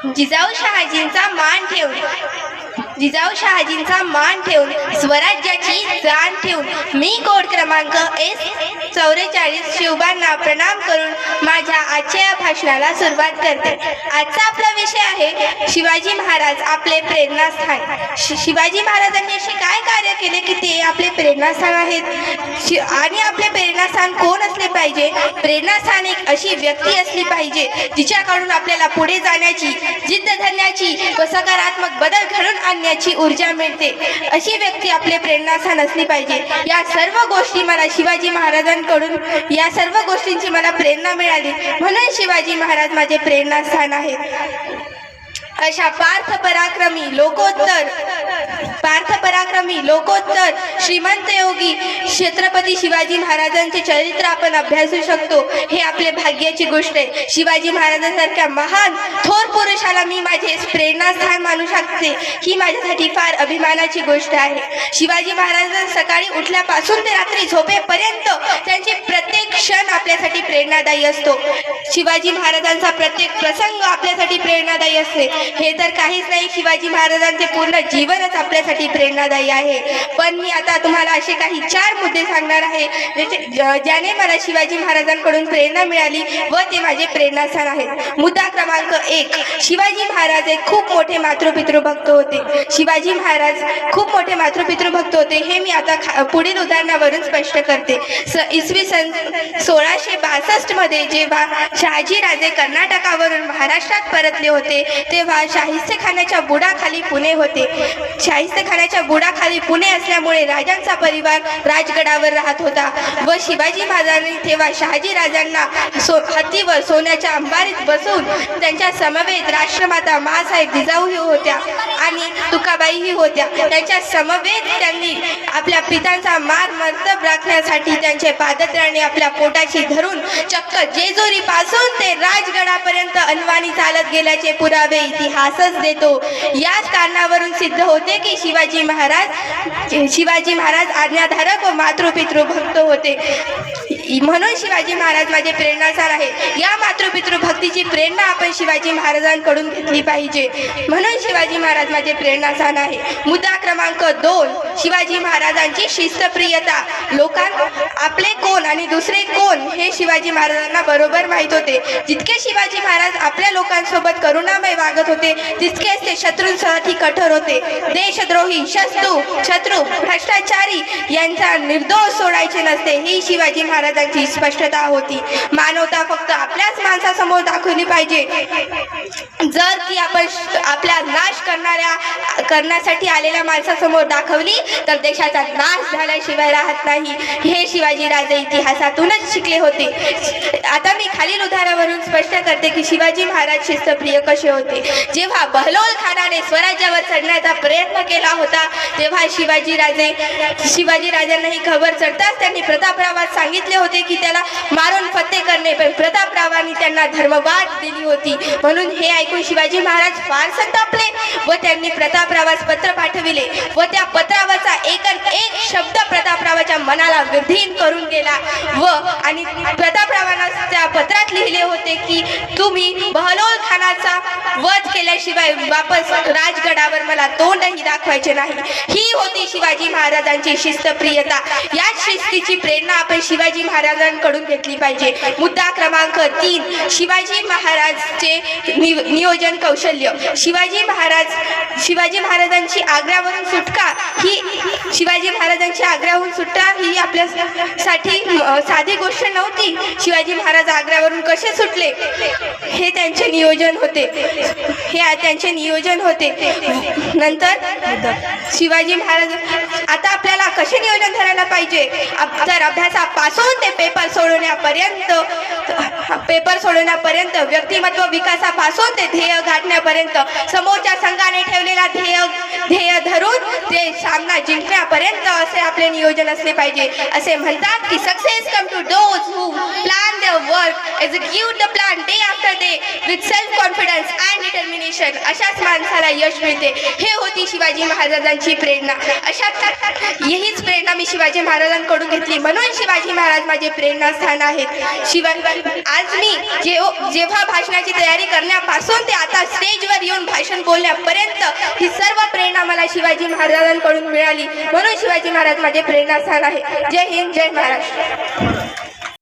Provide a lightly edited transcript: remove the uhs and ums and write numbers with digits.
जिजाऊ शहाजींचा मान ठेवून स्वराज्याची जाण ठेवून मी कोड क्रमांक S44 शिवबांना प्रणाम करून माझ्या आजच्या भाषणाला सुरुवात करते। आजचा आपला विषय आहे शिवाजी महाराज आपले प्रेरणास्थान। शिवाजी महाराजांनी असे काय कार्य केले की ते आपले प्रेरणास्थान आहेत आणि आपले प्रेरणास्थान कोण असले पाहिजे? प्रेरणास्थान एक अशी व्यक्ती असली पाहिजे जिच्याकडून आपल्याला पुढे जाण्याची, जिद्द धरण्याची व सकारात्मक बदल घडवून आणण्याची ऊर्जा मिळते। अशी व्यक्ती आपले प्रेरणास्थान असली पाहिजे। या सर्व गोष्टी मला शिवाजी महाराजांकडून, या सर्व गोष्टींची मला प्रेरणा मिळाली, म्हणून शिवाजी महाराज माझे प्रेरणास्थान आहेत। अशा पार्थ पराक्रमी लोकोत्तर श्रीमंत योगी छत्रपती शिवाजी महाराजांचे चरित्र आपण अभ्यासू शकतो, हे आपले भाग्याची गोष्ट आहे। शिवाजी महाराजांसारख्या महान थोर पुरुषाला मी माझे प्रेरणास्थान मानू शकते, ही माझ्यासाठी फार अभिमानाची गोष्ट आहे। शिवाजी महाराज सकाळी उठल्यापासून ते रात्री झोपेपर्यंत त्यांचे प्रत्येक क्षण आपल्यासाठी प्रेरणादायी असतो। शिवाजी महाराजांचा प्रत्येक प्रसंग आपल्यासाठी प्रेरणादायी असते। हे तर काहीच नाही, शिवाजी महाराजांचे पूर्ण जीवनच आपल्यासाठी प्रेरणादायी आहे। पण मी आता तुम्हाला असे काही 4 मुद्दे सांगणार आहे ज्याने मला शिवाजी महाराजांकडून प्रेरणा मिळाली व ते माझे प्रेरणास्थान आहेत। मुद्दा क्रमांक 1, शिवाजी महाराज एक खूप मोठे मातृपितृभक्त होते। शिवाजी महाराज खूप मोठे मातृपितृभक्त होते हे मी आता पुढील उदाहरणावरून स्पष्ट करते। इसवी सन 1662 मध्ये जेव्हा शहाजी राजे कर्नाटकावरून महाराष्ट्रात परतले होते तेव्हा शाहिस्तेखानाच्या बुडाखाली पुणे होते। शाहिस्तेखानाच्या बुडाखाली पुणे असल्यामुळे राजांचा परिवार राजगडावर राहत होता व शिवाजी महाराजांनी तेव्हा शहाजी राजांना हत्तीवर सोन्याच्या अंबारीत बसून त्यांच्या समवेत राष्ट्रमाता मासाहेब जिजाऊ होत्या आणि तुकाबाई होत्या। त्यांच्या समवेत त्यांनी आपल्या पितांचा मान मर्तब राखण्यासाठी त्यांचे पादत्राणे आपल्या पोटाशी धरून चक्क जेजुरी पासून ते राजगडापर्यंत अनवाणी चालत गेल्याचे पुरावे इतिहासच देतो। याच कारणावरून सिद्ध होते की शिवाजी महाराज आज्ञाधारक व मातृपितृभक्त होते, म्हणून शिवाजी महाराज माझे प्रेरणास्थान आहे। या मातृपितृभक्तीची प्रेरणा आपण शिवाजी महाराजांकडून घेतली पाहिजे, म्हणून शिवाजी महाराज माझे प्रेरणास्थान आहे। मुद्दा क्रमांक 2, शिवाजी महाराजांची शिस्तप्रियता। लोकांना आपले कोण आणि दुसरे कोण हे शिवाजी महाराजांना बरोबर माहीत होते। जितके शिवाजी महाराज आपल्या लोकांसोबत करुणामय वागत होते तितकेच ते शत्रूंसाठी कठोर होते। देशद्रोही, शत्रू, भ्रष्टाचारी यांचा निर्दोष सोडायचे नसते, ही शिवाजी महाराजांची स्पष्टता होती। मानवता फक्त आपल्याच माणसासमोर दाखवली पाहिजे। जर ती आपण आपला नाश करण्यासाठी आलेल्या माणसासमोर दाखवली तर देशाचा नाश झाल्याशिवाय राहत नाही, हे शिवाजी राजे इतिहासातूनच शिकले होते। आता मी खालील उदाहरणावरून स्पष्ट करते की शिवाजी महाराज शिस्तप्रिय कसे होते। जेव्हा बहलोल खानाने स्वराज्यावर चढण्याचा प्रयत्न केला होता तेव्हा शिवाजी राजांना ही खबर चढताच त्यांनी प्रतापरावास सांगितले होते की त्याला मारून फत्ते करणे, पण प्रतापरावांनी त्यांना धर्मवाद दिली होती। म्हणून हे ऐकून शिवाजी महाराज फार संतापले व त्यांनी प्रतापरावास पत्र पाठविले व त्या पत्रावरचा एक शब्द प्रतापरावाच्या मनाला विधीन करून गेला आणि प्रतापरावांना त्या पत्रात लिहिले होते की तुम्ही बहलोल खानाचा वध केल्याशिवाय वापस राजगडावर मला तोंडही दाखवायचे नाही। ही होती शिवाजी महाराजांची शिस्तप्रियता। या शिस्तीची प्रेरणा आपण शिवाजी महाराजांकडून घेतली पाहिजे। मुद्दा क्रमांक 3, शिवाजी महाराजचे नियोजन कौशल्य। शिवाजी महाराजांची आग्र्यावरून सुटका ही आपल्यासाठी साधी गोष्ट नव्हती। शिवाजी महाराज आग्र्यावरून कसे सुटले हे त्यांचे नियोजन होते। नंतर शिवाजी महाराज आता आपल्याला कसे नियोजन करायला पाहिजे तर अभ्यासापासून ते पेपर सोडवण्यापर्यंत व्यक्तिमत्व विकासापासून ते ध्येय गाठण्यापर्यंत समोरच्या संघाने ठेवलेला ध्येय धरून ते सामना जिंकण्यापर्यंत असे आपले नियोजन असले पाहिजे। असे म्हणतात की success come to those who plan their work, execute the plan day after day with self confidence and determination. अशाच माणसाला यश मिळते। हे होती शिवाजी महाराजांची प्रेरणा। हीच प्रेरणा मी शिवाजी महाराजांकडून घेतली, म्हणून शिवाजी महाराज माझे प्रेरणास्थान आहेत। आज मी जेव्हा भाषणाची तयारी करण्यापासून ते आता स्टेजवर येऊन भाषण बोलण्यापर्यंत ही सर्व प्रेरणा मला शिवाजी महाराजांकडून मिळाली. म्हणून शिवाजी महाराज माझे प्रेरणास्थान आहे. जय हिंद, जय महाराष्ट्र.